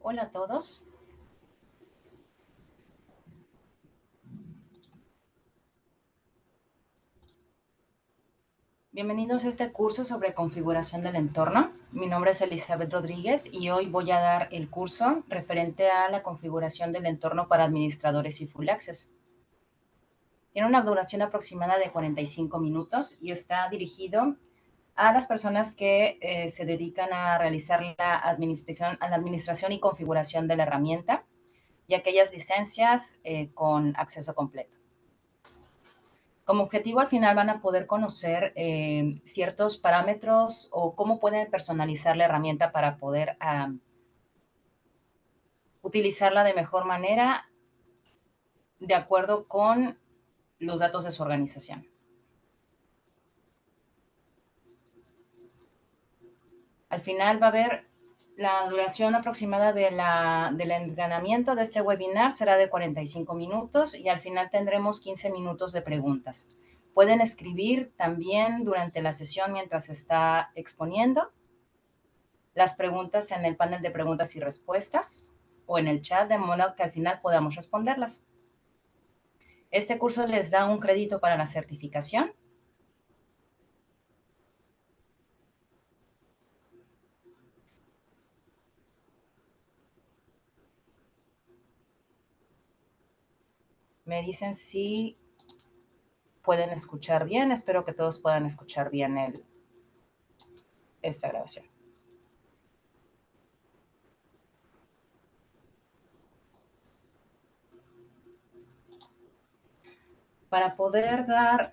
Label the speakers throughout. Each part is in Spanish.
Speaker 1: Hola a todos. Bienvenidos a este curso sobre configuración del entorno. Mi nombre es Elizabeth Rodríguez y hoy voy a dar el curso referente a la configuración del entorno para administradores y Full Access. Tiene una duración aproximada de 45 minutos y está dirigido a las personas que se dedican a realizar la administración y configuración de la herramienta y aquellas licencias con acceso completo. Como objetivo, al final van a poder conocer ciertos parámetros o cómo pueden personalizar la herramienta para poder utilizarla de mejor manera de acuerdo con los datos de su organización. Al final va a haber la duración aproximada del entrenamiento de este webinar será de 45 minutos y al final tendremos 15 minutos de preguntas. Pueden escribir también durante la sesión mientras se está exponiendo las preguntas en el panel de preguntas y respuestas o en el chat, de modo que al final podamos responderlas. Este curso les da un crédito para la certificación. Me dicen si pueden escuchar bien. Espero que todos puedan escuchar bien esta grabación. Para poder dar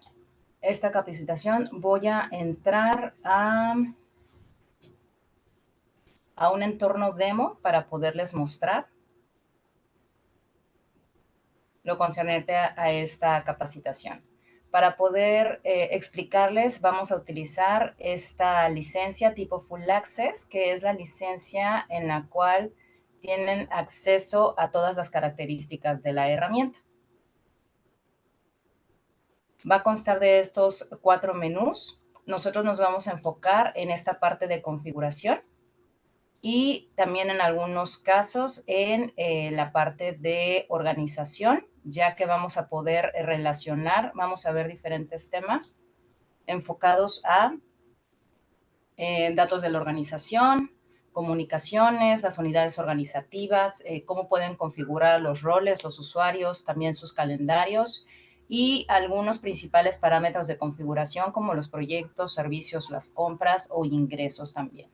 Speaker 1: esta capacitación voy a entrar a un entorno demo para poderles mostrar lo concerniente a esta capacitación. Para poder explicarles, vamos a utilizar esta licencia tipo Full Access, que es la licencia en la cual tienen acceso a todas las características de la herramienta. Va a constar de estos 4 menús. Nosotros nos vamos a enfocar en esta parte de configuración y también en algunos casos en la parte de organización, ya que vamos a poder relacionar, vamos a ver diferentes temas enfocados a datos de la organización, comunicaciones, las unidades organizativas, cómo pueden configurar los roles, los usuarios, también sus calendarios y algunos principales parámetros de configuración como los proyectos, servicios, las compras o ingresos también.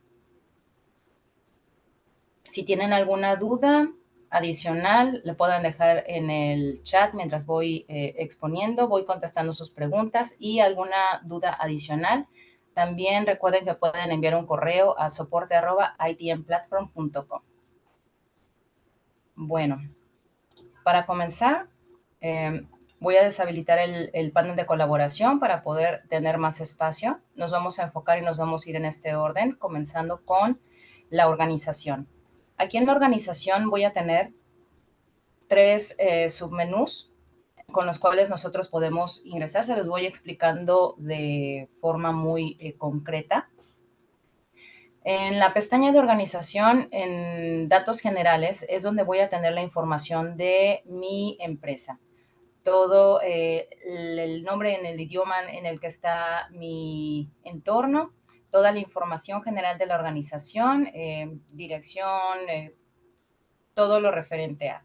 Speaker 1: Si tienen alguna duda adicional, le pueden dejar en el chat mientras voy exponiendo, voy contestando sus preguntas y alguna duda adicional. También recuerden que pueden enviar un correo a soporte@itmplatform.com. Bueno, para comenzar, voy a deshabilitar el panel de colaboración para poder tener más espacio. Nos vamos a enfocar y nos vamos a ir en este orden, comenzando con la organización. Aquí en la organización voy a tener 3 submenús con los cuales nosotros podemos ingresar. Se los voy explicando de forma muy concreta. En la pestaña de organización, en datos generales, es donde voy a tener la información de mi empresa. Todo el nombre en el idioma en el que está mi entorno, toda la información general de la organización, dirección, todo lo referente a.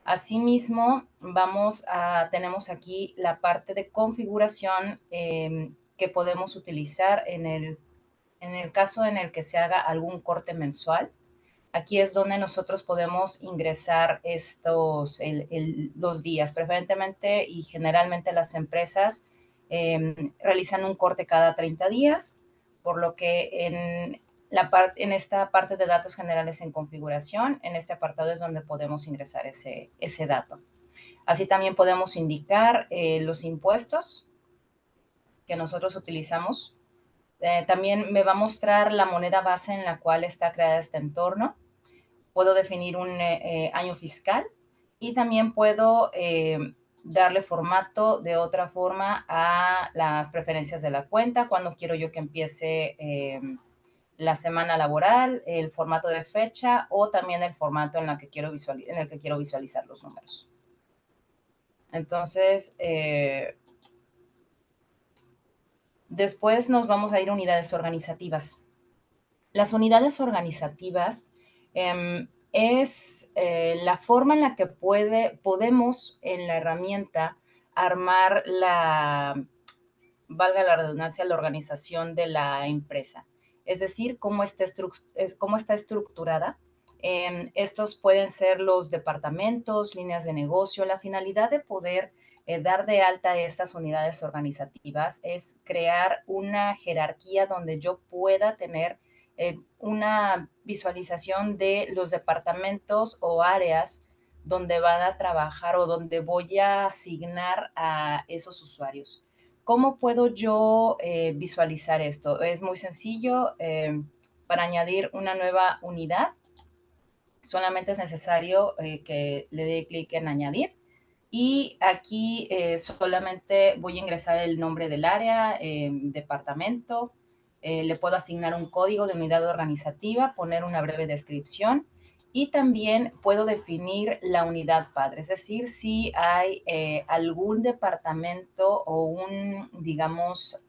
Speaker 1: Asimismo, tenemos aquí la parte de configuración que podemos utilizar en el caso en el que se haga algún corte mensual. Aquí es donde nosotros podemos ingresar los días. Preferentemente y generalmente las empresas realizan un corte cada 30 días, por lo que en esta parte de datos generales en configuración, en este apartado es donde podemos ingresar ese dato. Así también podemos indicar los impuestos que nosotros utilizamos. También me va a mostrar la moneda base en la cual está creada este entorno. Puedo definir un año fiscal y también puedo darle formato de otra forma a las preferencias de la cuenta, cuando quiero yo que empiece la semana laboral, el formato de fecha o también el formato en el que quiero visualizar los números. Entonces, después nos vamos a ir a unidades organizativas. Las unidades organizativas es la forma en la que podemos en la herramienta armar valga la redundancia, la organización de la empresa. Es decir, cómo está estructurada. Estos pueden ser los departamentos, líneas de negocio. La finalidad de poder dar de alta estas unidades organizativas es crear una jerarquía donde yo pueda tener una visualización de los departamentos o áreas donde van a trabajar o donde voy a asignar a esos usuarios. ¿Cómo puedo yo visualizar esto? Es muy sencillo. Para añadir una nueva unidad, solamente es necesario que le dé clic en añadir. Y aquí solamente voy a ingresar el nombre del área, departamento. Le puedo asignar un código de unidad organizativa, poner una breve descripción y también puedo definir la unidad padre. Es decir, si hay algún departamento o digamos,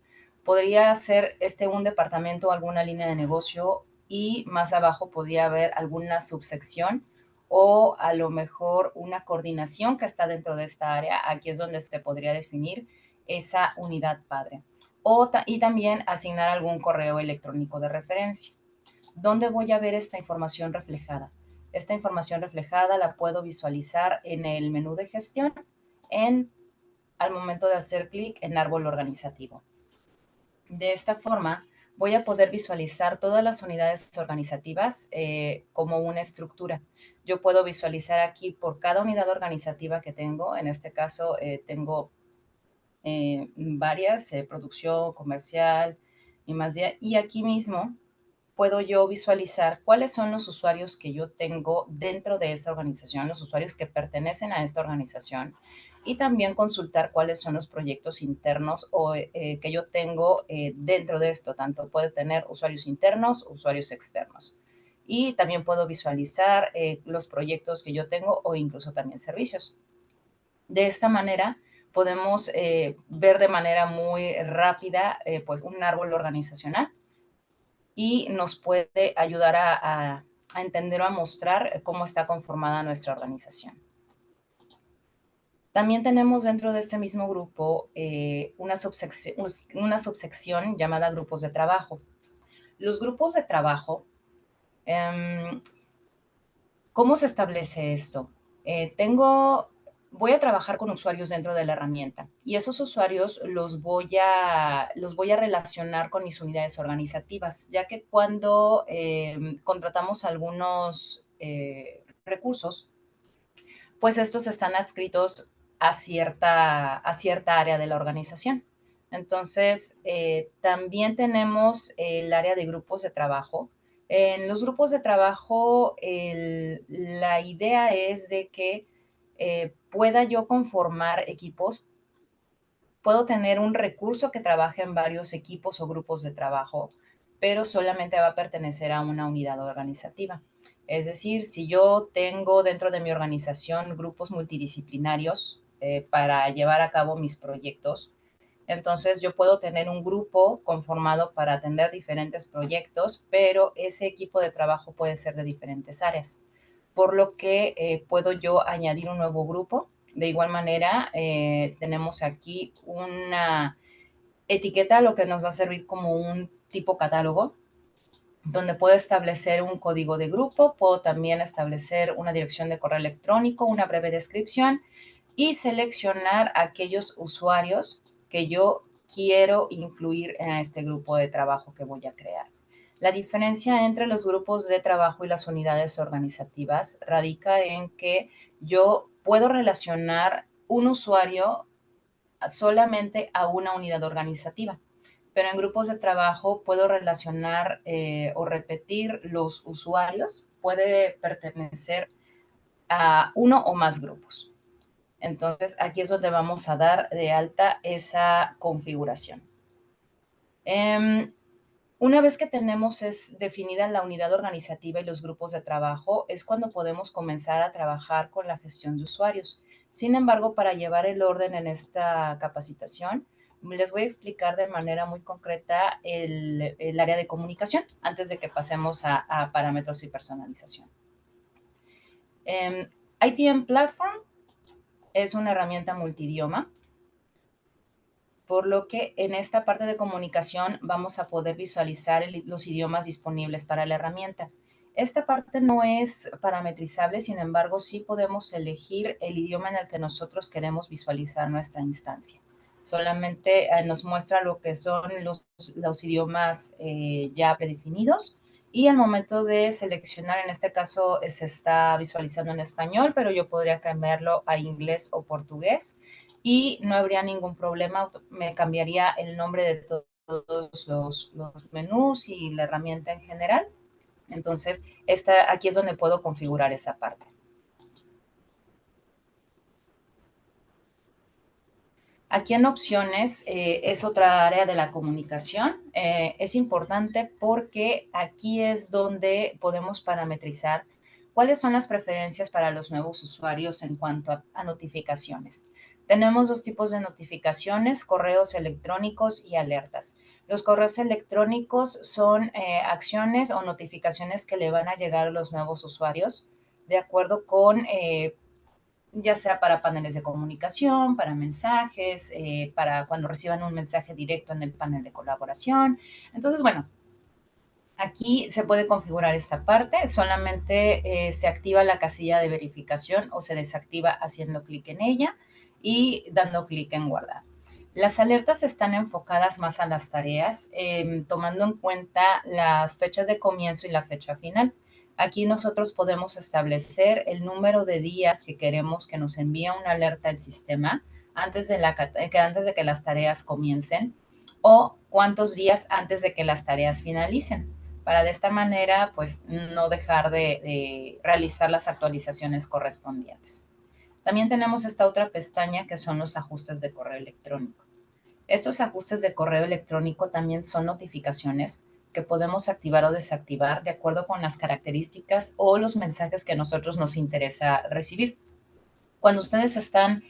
Speaker 1: podría ser un departamento o alguna línea de negocio y más abajo podría haber alguna subsección o a lo mejor una coordinación que está dentro de esta área. Aquí es donde se podría definir esa unidad padre. Y también asignar algún correo electrónico de referencia. ¿Dónde voy a ver esta información reflejada? Esta información reflejada la puedo visualizar en el menú de gestión al momento de hacer clic en árbol organizativo. De esta forma, voy a poder visualizar todas las unidades organizativas como una estructura. Yo puedo visualizar aquí por cada unidad organizativa que tengo. En este caso, tengo varias, producción, comercial y más. Y aquí mismo puedo yo visualizar cuáles son los usuarios que yo tengo dentro de esa organización, los usuarios que pertenecen a esta organización, y también consultar cuáles son los proyectos internos que yo tengo dentro de esto. Tanto puede tener usuarios internos, usuarios externos. Y también puedo visualizar los proyectos que yo tengo o incluso también servicios. De esta manera podemos ver de manera muy rápida pues un árbol organizacional y nos puede ayudar a entender o a mostrar cómo está conformada nuestra organización. También tenemos dentro de este mismo grupo una subsección llamada grupos de trabajo. Los grupos de trabajo, ¿cómo se establece esto? Voy a trabajar con usuarios dentro de la herramienta y esos usuarios los voy a relacionar con mis unidades organizativas, ya que cuando contratamos algunos recursos, pues estos están adscritos a cierta área de la organización. Entonces, también tenemos el área de grupos de trabajo. En los grupos de trabajo, la idea es de que pueda yo conformar equipos. Puedo tener un recurso que trabaje en varios equipos o grupos de trabajo, pero solamente va a pertenecer a una unidad organizativa. Es decir, si yo tengo dentro de mi organización grupos multidisciplinarios para llevar a cabo mis proyectos, entonces yo puedo tener un grupo conformado para atender diferentes proyectos, pero ese equipo de trabajo puede ser de diferentes áreas, por lo que puedo yo añadir un nuevo grupo. De igual manera, tenemos aquí una etiqueta, lo que nos va a servir como un tipo catálogo, donde puedo establecer un código de grupo, puedo también establecer una dirección de correo electrónico, una breve descripción y seleccionar aquellos usuarios que yo quiero incluir en este grupo de trabajo que voy a crear. La diferencia entre los grupos de trabajo y las unidades organizativas radica en que yo puedo relacionar un usuario solamente a una unidad organizativa, pero en grupos de trabajo puedo relacionar o repetir los usuarios, puede pertenecer a uno o más grupos. Entonces, aquí es donde vamos a dar de alta esa configuración. Una vez que tenemos definida la unidad organizativa y los grupos de trabajo, es cuando podemos comenzar a trabajar con la gestión de usuarios. Sin embargo, para llevar el orden en esta capacitación, les voy a explicar de manera muy concreta el área de comunicación antes de que pasemos a parámetros y personalización. ITM Platform es una herramienta multidioma, por lo que en esta parte de comunicación vamos a poder visualizar los idiomas disponibles para la herramienta. Esta parte no es parametrizable, sin embargo, sí podemos elegir el idioma en el que nosotros queremos visualizar nuestra instancia. Solamente nos muestra lo que son los idiomas ya predefinidos, y al momento de seleccionar, en este caso se está visualizando en español, pero yo podría cambiarlo a inglés o portugués y no habría ningún problema. Me cambiaría el nombre de todos los menús y la herramienta en general. Entonces, aquí es donde puedo configurar esa parte. Aquí en opciones es otra área de la comunicación. Es importante porque aquí es donde podemos parametrizar cuáles son las preferencias para los nuevos usuarios en cuanto a notificaciones. Tenemos dos tipos de notificaciones: correos electrónicos y alertas. Los correos electrónicos son acciones o notificaciones que le van a llegar a los nuevos usuarios de acuerdo con ya sea para paneles de comunicación, para mensajes, para cuando reciban un mensaje directo en el panel de colaboración. Entonces, bueno, aquí se puede configurar esta parte. Solamente se activa la casilla de verificación o se desactiva haciendo clic en ella y dando clic en guardar. Las alertas están enfocadas más a las tareas, tomando en cuenta las fechas de comienzo y la fecha final. Aquí nosotros podemos establecer el número de días que queremos que nos envíe una alerta al sistema antes de que las tareas comiencen, o cuántos días antes de que las tareas finalicen, para de esta manera pues no dejar de realizar las actualizaciones correspondientes. También tenemos esta otra pestaña que son los ajustes de correo electrónico. Estos ajustes de correo electrónico también son notificaciones que podemos activar o desactivar de acuerdo con las características o los mensajes que a nosotros nos interesa recibir. Cuando ustedes están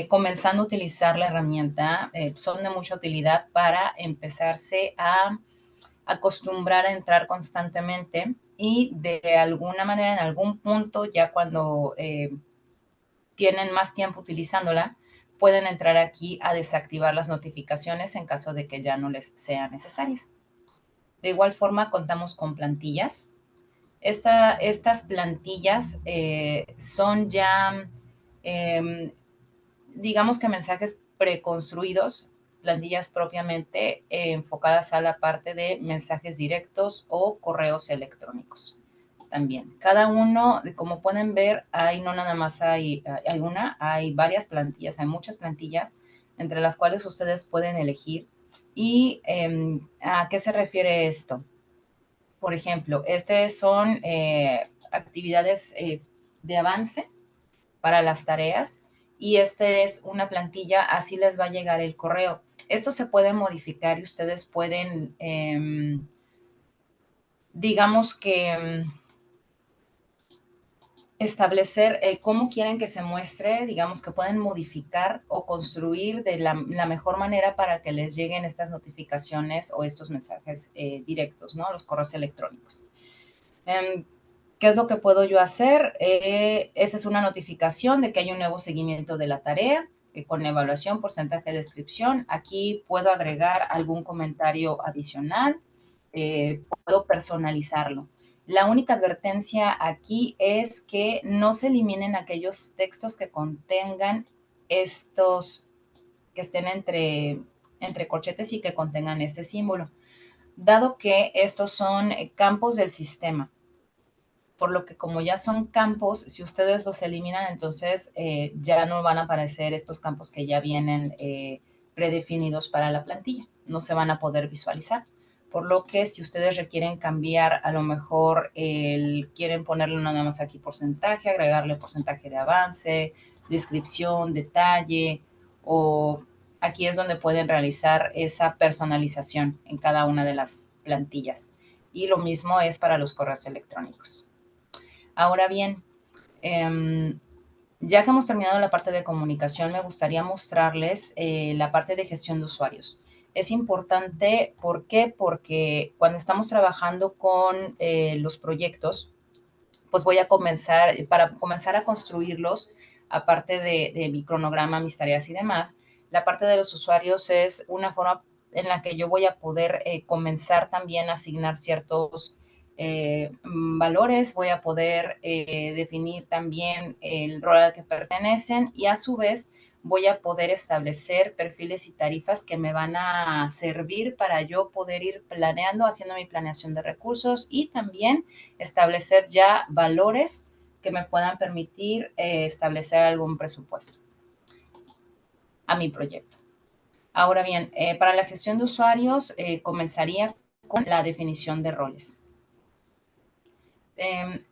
Speaker 1: comenzando a utilizar la herramienta, son de mucha utilidad para empezarse a acostumbrar a entrar constantemente y de alguna manera, en algún punto, ya cuando tienen más tiempo utilizándola, pueden entrar aquí a desactivar las notificaciones en caso de que ya no les sean necesarias. De igual forma, contamos con plantillas. Estas plantillas son ya, digamos que mensajes preconstruidos, plantillas propiamente enfocadas a la parte de mensajes directos o correos electrónicos. También, cada uno, como pueden ver, no nada más hay una, hay varias plantillas, hay muchas plantillas entre las cuales ustedes pueden elegir. ¿Y a qué se refiere esto? Por ejemplo, son actividades de avance para las tareas, y es una plantilla, así les va a llegar el correo. Esto se puede modificar y ustedes pueden, digamos que, establecer cómo quieren que se muestre. Digamos que pueden modificar o construir de la mejor manera para que les lleguen estas notificaciones o estos mensajes directos, ¿no? Los correos electrónicos. ¿Qué es lo que puedo yo hacer? Esa es una notificación de que hay un nuevo seguimiento de la tarea con evaluación, porcentaje de descripción. Aquí puedo agregar algún comentario adicional, puedo personalizarlo. La única advertencia aquí es que no se eliminen aquellos textos que contengan estos, que estén entre corchetes y que contengan este símbolo, dado que estos son campos del sistema. Por lo que como ya son campos, si ustedes los eliminan, entonces ya no van a aparecer estos campos que ya vienen predefinidos para la plantilla. No se van a poder visualizar. Por lo que si ustedes requieren cambiar, a lo mejor quieren ponerle nada más aquí porcentaje, agregarle porcentaje de avance, descripción, detalle, o aquí es donde pueden realizar esa personalización en cada una de las plantillas. Y lo mismo es para los correos electrónicos. Ahora bien, ya que hemos terminado la parte de comunicación, me gustaría mostrarles la parte de gestión de usuarios. Es importante, ¿por qué? Porque cuando estamos trabajando con los proyectos, pues voy a comenzar, para comenzar a construirlos, aparte de mi cronograma, mis tareas y demás, la parte de los usuarios es una forma en la que yo voy a poder comenzar también a asignar ciertos valores, voy a poder definir también el rol al que pertenecen y a su vez voy a poder establecer perfiles y tarifas que me van a servir para yo poder ir planeando, haciendo mi planeación de recursos y también establecer ya valores que me puedan permitir establecer algún presupuesto a mi proyecto. Ahora bien, para la gestión de usuarios comenzaría con la definición de roles.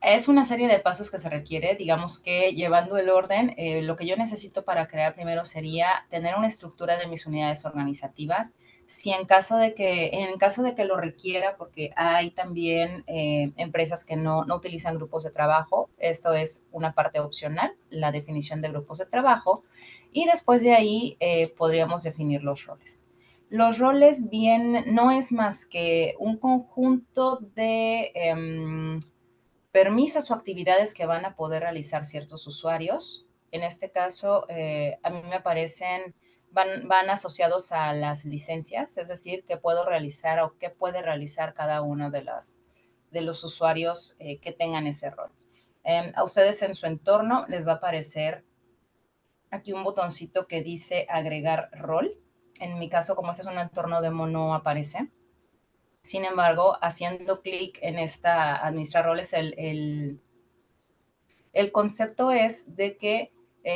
Speaker 1: Es una serie de pasos que se requiere, digamos que llevando el orden, lo que yo necesito para crear primero sería tener una estructura de mis unidades organizativas. Si en caso de que lo requiera, porque hay también empresas que no utilizan grupos de trabajo, esto es una parte opcional, la definición de grupos de trabajo, y después de ahí podríamos definir los roles. Los roles bien no es más que un conjunto de permisos o actividades que van a poder realizar ciertos usuarios. En este caso, a mí me aparecen, van asociados a las licencias, es decir, qué puedo realizar o qué puede realizar cada uno de los usuarios que tengan ese rol. A ustedes en su entorno les va a aparecer aquí un botoncito que dice agregar rol. En mi caso, como este es un entorno demo, no aparece. Sin embargo, haciendo clic en esta administrar roles, el concepto es de que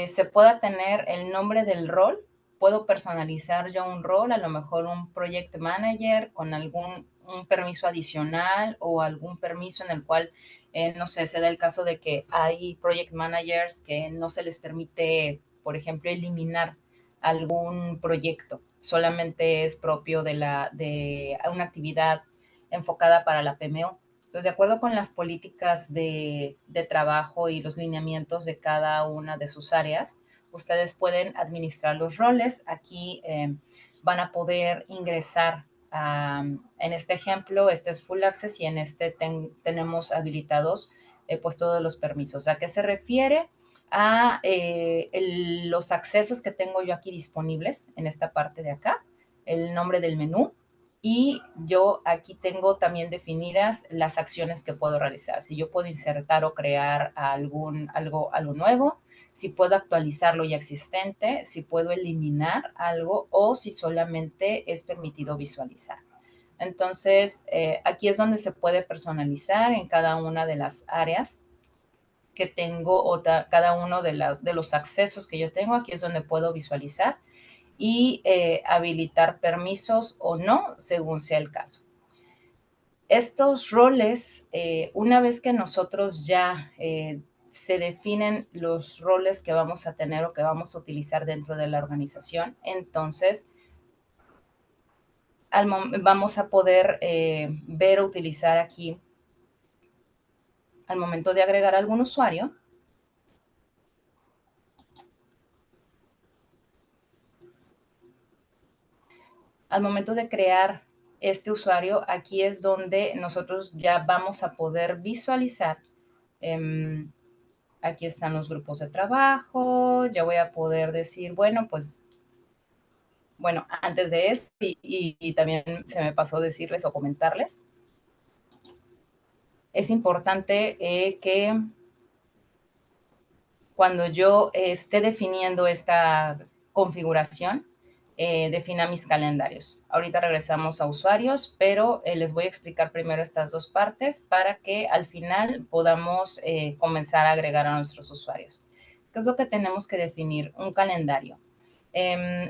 Speaker 1: se pueda tener el nombre del rol. Puedo personalizar yo un rol, a lo mejor un project manager con un permiso adicional o algún permiso en el cual, no sé, se da el caso de que hay project managers que no se les permite, por ejemplo, eliminar algún proyecto. Solamente es propio de una actividad enfocada para la PMO. Entonces, de acuerdo con las políticas de trabajo y los lineamientos de cada una de sus áreas, ustedes pueden administrar los roles. Aquí van a poder ingresar en este ejemplo, este es Full Access y en este tenemos habilitados pues todos los permisos. ¿A qué se refiere? A los accesos que tengo yo aquí disponibles en esta parte de acá, el nombre del menú, y yo aquí tengo también definidas las acciones que puedo realizar. Si yo puedo insertar o crear algo nuevo, si puedo actualizar lo ya existente, si puedo eliminar algo o si solamente es permitido visualizar. Entonces, aquí es donde se puede personalizar en cada una de las áreas que tengo o cada uno de los accesos que yo tengo. Aquí es donde puedo visualizar y habilitar permisos o no, según sea el caso. Estos roles, una vez que nosotros ya se definen los roles que vamos a tener o que vamos a utilizar dentro de la organización, entonces vamos a poder ver o utilizar aquí, al momento de agregar algún usuario, al momento de crear este usuario, aquí es donde nosotros ya vamos a poder visualizar. Aquí están los grupos de trabajo. Ya voy a poder decir, bueno, pues, bueno, antes de esto, y también se me pasó decirles o comentarles, es importante que cuando yo esté definiendo esta configuración, defina mis calendarios. Ahorita regresamos a usuarios, pero les voy a explicar primero estas dos partes para que al final podamos comenzar a agregar a nuestros usuarios. ¿Qué es lo que tenemos que definir? Un calendario.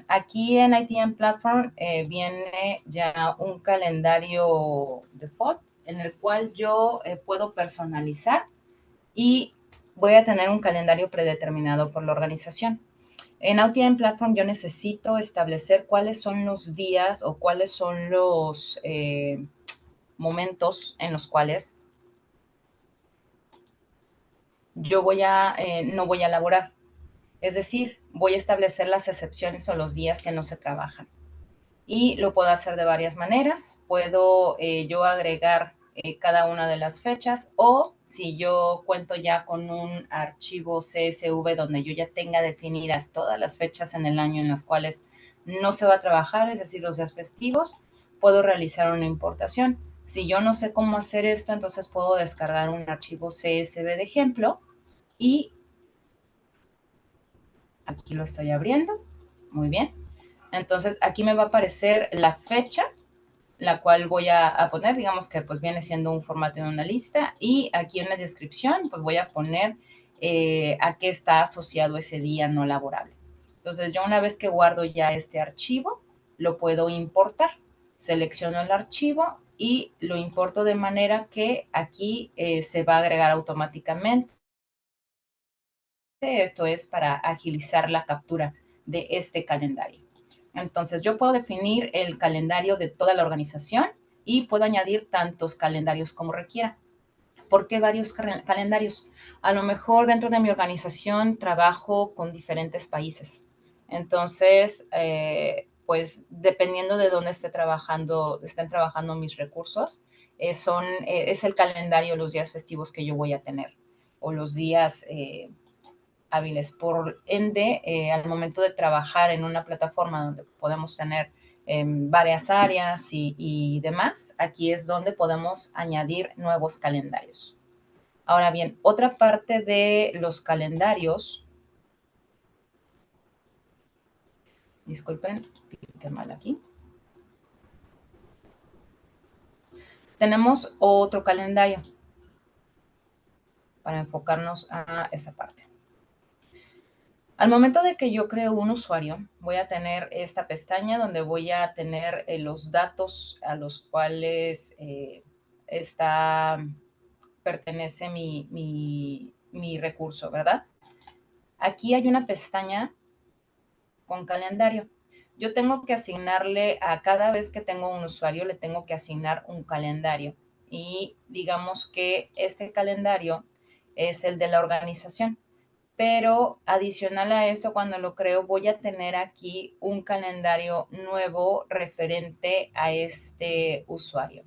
Speaker 1: Aquí en ITM Platform viene ya un calendario default en el cual yo puedo personalizar y voy a tener un calendario predeterminado por la organización. En OutTime Platform yo necesito establecer cuáles son los días o cuáles son momentos en los cuales yo no voy a laborar. Es decir, voy a establecer las excepciones o los días que no se trabajan. Y lo puedo hacer de varias maneras. Puedo yo agregar cada una de las fechas, o si yo cuento ya con un archivo CSV donde yo ya tenga definidas todas las fechas en el año en las cuales no se va a trabajar, es decir, los días festivos, puedo realizar una importación. Si yo no sé cómo hacer esto, entonces puedo descargar un archivo CSV de ejemplo y aquí lo estoy abriendo. Muy bien. Entonces aquí me va a aparecer la fecha, la cual voy a poner, digamos que pues viene siendo un formato de una lista, y aquí en la descripción pues voy a poner a qué está asociado ese día no laborable. Entonces yo, una vez que guardo ya este archivo, lo puedo importar. Selecciono el archivo y lo importo de manera que aquí se va a agregar automáticamente. Esto es para agilizar la captura de este calendario. Entonces, yo puedo definir el calendario de toda la organización y puedo añadir tantos calendarios como requiera. ¿Por qué varios calendarios? A lo mejor dentro de mi organización trabajo con diferentes países. Entonces, pues dependiendo de dónde estén trabajando mis recursos, es el calendario, los días festivos que yo voy a tener, o los días hábiles. Por ende, al momento de trabajar en una plataforma donde podemos tener varias áreas y demás, aquí es donde podemos añadir nuevos calendarios. Ahora bien, otra parte de los calendarios, disculpen, qué mal aquí. Tenemos otro calendario para enfocarnos a esa parte. Al momento de que yo creo un usuario, voy a tener esta pestaña donde voy a tener los datos a los cuales pertenece mi recurso, ¿verdad? Aquí hay una pestaña con calendario. Yo tengo que asignarle a cada vez que tengo un usuario, le tengo que asignar un calendario. Y digamos que este calendario es el de la organización. Pero adicional a esto, cuando lo creo, voy a tener aquí un calendario nuevo referente a este usuario.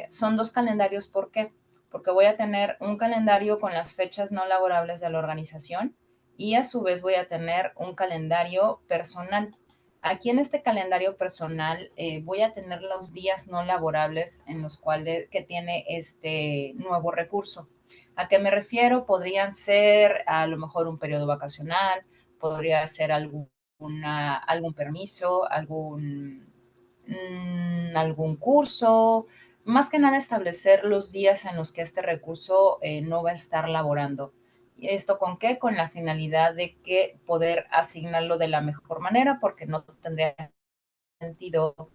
Speaker 1: Son dos calendarios, ¿por qué? Porque voy a tener un calendario con las fechas no laborables de la organización y a su vez voy a tener un calendario personal. Aquí en este calendario personal voy a tener los días no laborables en los cuales que tiene este nuevo recurso. ¿A qué me refiero? Podrían ser a lo mejor un periodo vacacional, podría ser algún permiso, algún curso, más que nada establecer los días en los que este recurso no va a estar laborando. ¿Y esto con qué? Con la finalidad de que poder asignarlo de la mejor manera, porque no tendría sentido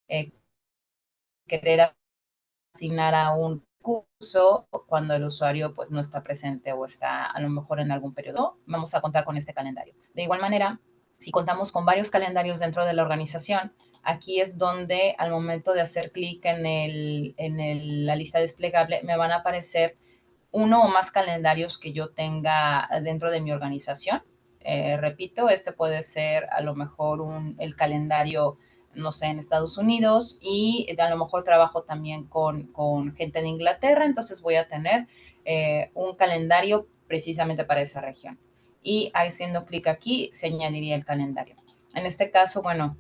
Speaker 1: eh, querer asignar a un curso cuando el usuario pues no está presente o está a lo mejor en algún periodo. Vamos a contar con este calendario. De igual manera, si contamos con varios calendarios dentro de la organización, aquí es donde al momento de hacer clic en la lista desplegable me van a aparecer uno o más calendarios que yo tenga dentro de mi organización. Repito, este puede ser a lo mejor el calendario, no sé, en Estados Unidos, y a lo mejor trabajo también con gente de Inglaterra, entonces voy a tener un calendario precisamente para esa región. Y haciendo clic aquí se añadiría el calendario. En este caso, bueno,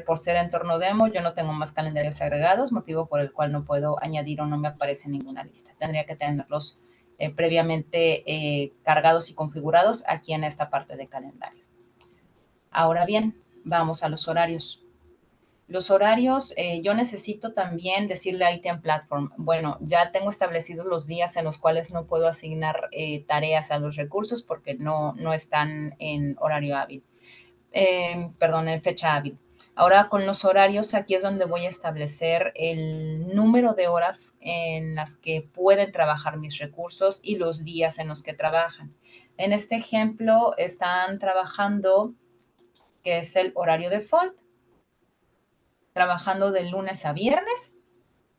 Speaker 1: por ser entorno demo, yo no tengo más calendarios agregados, motivo por el cual no puedo añadir o no me aparece en ninguna lista. Tendría que tenerlos previamente cargados y configurados aquí en esta parte de calendarios. Ahora bien, vamos a los horarios. Los horarios, yo necesito también decirle a ITM Platform, bueno, ya tengo establecidos los días en los cuales no puedo asignar tareas a los recursos porque no están en horario hábil. En fecha hábil. Ahora con los horarios, aquí es donde voy a establecer el número de horas en las que pueden trabajar mis recursos y los días en los que trabajan. En este ejemplo están trabajando, que es el horario default, trabajando de lunes a viernes,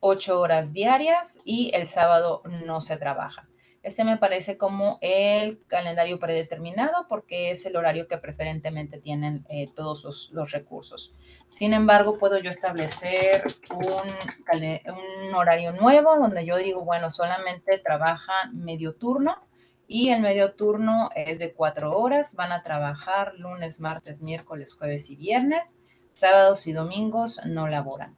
Speaker 1: 8 horas diarias y el sábado no se trabaja. Este me parece como el calendario predeterminado porque es el horario que preferentemente tienen todos los recursos. Sin embargo, puedo yo establecer un horario nuevo donde yo digo, bueno, solamente trabaja medio turno y el medio turno es de 4 horas. Van a trabajar lunes, martes, miércoles, jueves y viernes. Sábados y domingos no laboran.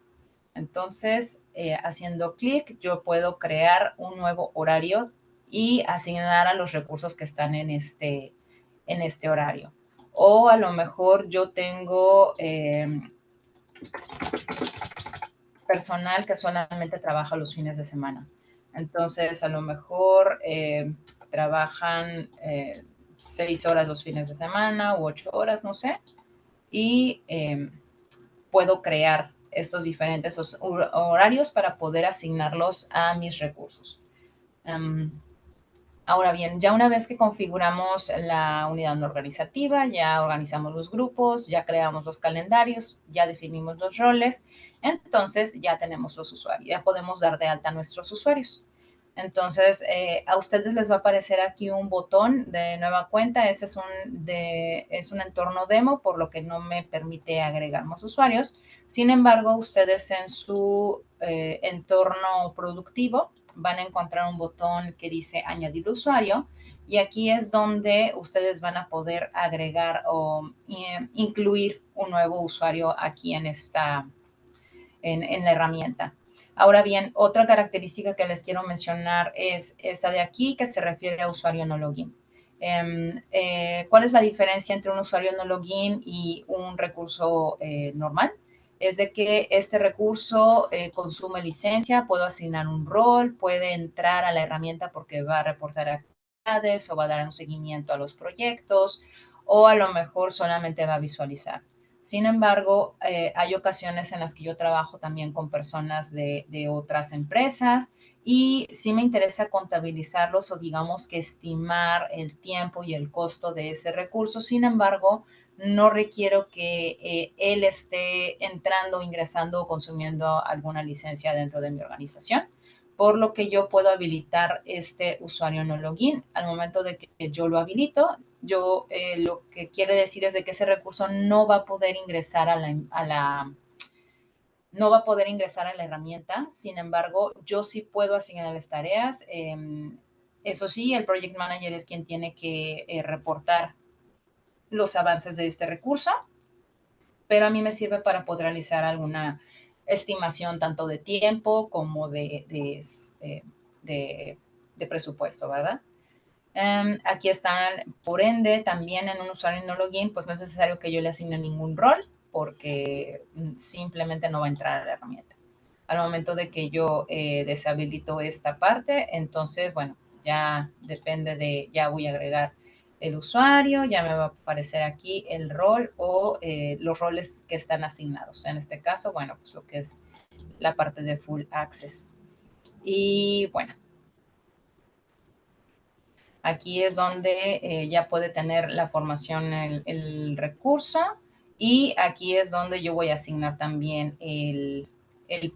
Speaker 1: Entonces, haciendo clic, yo puedo crear un nuevo horario y asignar a los recursos que están en este horario. O a lo mejor yo tengo personal que solamente trabaja los fines de semana. Entonces, a lo mejor trabajan 6 horas los fines de semana u 8 horas, no sé. Y puedo crear estos diferentes horarios para poder asignarlos a mis recursos. Ahora bien, ya una vez que configuramos la unidad organizativa, ya organizamos los grupos, ya creamos los calendarios, ya definimos los roles, entonces ya tenemos los usuarios, ya podemos dar de alta a nuestros usuarios. Entonces, a ustedes les va a aparecer aquí un botón de nueva cuenta. Ese es un entorno demo, por lo que no me permite agregar más usuarios. Sin embargo, ustedes en su entorno productivo van a encontrar un botón que dice añadir usuario y aquí es donde ustedes van a poder agregar o incluir un nuevo usuario aquí en la herramienta. Ahora bien, otra característica que les quiero mencionar es esta de aquí que se refiere a usuario no login. ¿Cuál es la diferencia entre un usuario no login y un recurso normal? Es de que este recurso consume licencia, puedo asignar un rol, puede entrar a la herramienta porque va a reportar actividades o va a dar un seguimiento a los proyectos o a lo mejor solamente va a visualizar. Sin embargo, hay ocasiones en las que yo trabajo también con personas de otras empresas y sí me interesa contabilizarlos o digamos que estimar el tiempo y el costo de ese recurso. Sin embargo, no requiero que él esté entrando, ingresando o consumiendo alguna licencia dentro de mi organización, por lo que yo puedo habilitar este usuario no login. Al momento de que yo lo habilito, yo lo que quiere decir es de que ese recurso no va a poder ingresar no va a poder ingresar a la herramienta. Sin embargo, yo sí puedo asignarles tareas. Eso sí, el Project Manager es quien tiene que reportar los avances de este recurso, pero a mí me sirve para poder realizar alguna estimación tanto de tiempo como de presupuesto, ¿verdad? Aquí están, por ende, también en un usuario no login, pues no es necesario que yo le asigne ningún rol porque simplemente no va a entrar a la herramienta. Al momento de que yo deshabilito esta parte, entonces, bueno, ya depende de, ya voy a agregar el usuario, ya me va a aparecer aquí el rol o los roles que están asignados. En este caso, bueno, pues lo que es la parte de Full Access. Y bueno, aquí es donde ya puede tener la formación el recurso y aquí es donde yo voy a asignar también el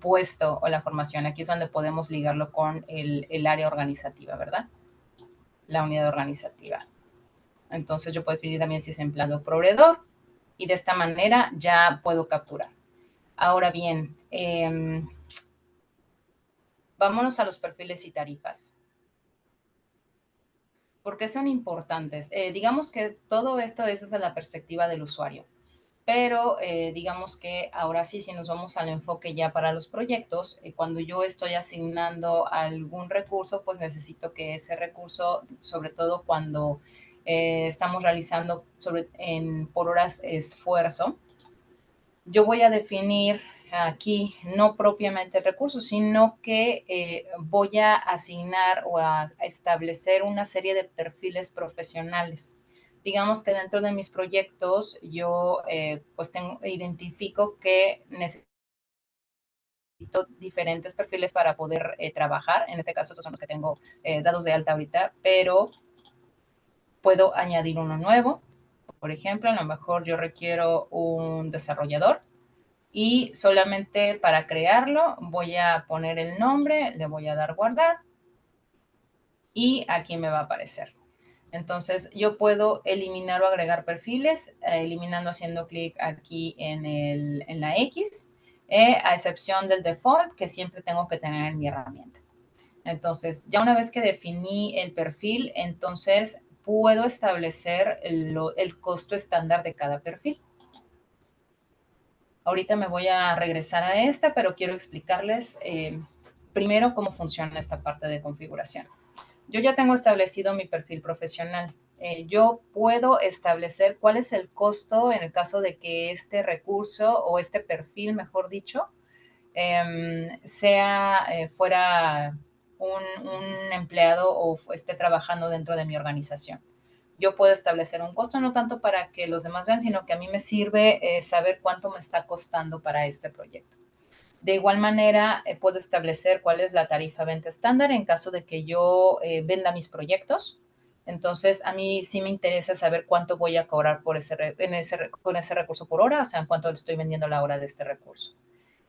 Speaker 1: puesto o la formación. Aquí es donde podemos ligarlo con el área organizativa, ¿verdad? La unidad organizativa. Entonces yo puedo definir también si es empleado o proveedor y de esta manera ya puedo capturar. Ahora bien, vámonos a los perfiles y tarifas. ¿Por qué son importantes? Digamos que todo esto es desde la perspectiva del usuario, pero digamos que ahora sí, si nos vamos al enfoque ya para los proyectos, cuando yo estoy asignando algún recurso, pues necesito que ese recurso, sobre todo cuando estamos realizando por horas esfuerzo, yo voy a definir aquí no propiamente el recurso, sino que voy a asignar o a establecer una serie de perfiles profesionales. Digamos que dentro de mis proyectos yo pues identifico que necesito diferentes perfiles para poder trabajar. En este caso, estos son los que tengo dados de alta ahorita, pero puedo añadir uno nuevo. Por ejemplo, a lo mejor yo requiero un desarrollador. y solamente para crearlo voy a poner el nombre, le voy a dar guardar y aquí me va a aparecer. Entonces, yo puedo eliminar o agregar perfiles, eliminando haciendo clic aquí en la X, a excepción del default que siempre tengo que tener en mi herramienta. Entonces, ya una vez que definí el perfil, entonces puedo establecer el costo estándar de cada perfil. Ahorita me voy a regresar a esta, pero quiero explicarles primero cómo funciona esta parte de configuración. Yo ya tengo establecido mi perfil profesional. Yo puedo establecer cuál es el costo en el caso de que este recurso o este perfil, mejor dicho, fuera un empleado o esté trabajando dentro de mi organización. Yo puedo establecer un costo, no tanto para que los demás vean, sino que a mí me sirve saber cuánto me está costando para este proyecto. De igual manera, puedo establecer cuál es la tarifa venta estándar en caso de que yo venda mis proyectos. Entonces, a mí sí me interesa saber cuánto voy a cobrar con ese recurso por hora, o sea, en cuánto le estoy vendiendo la hora de este recurso.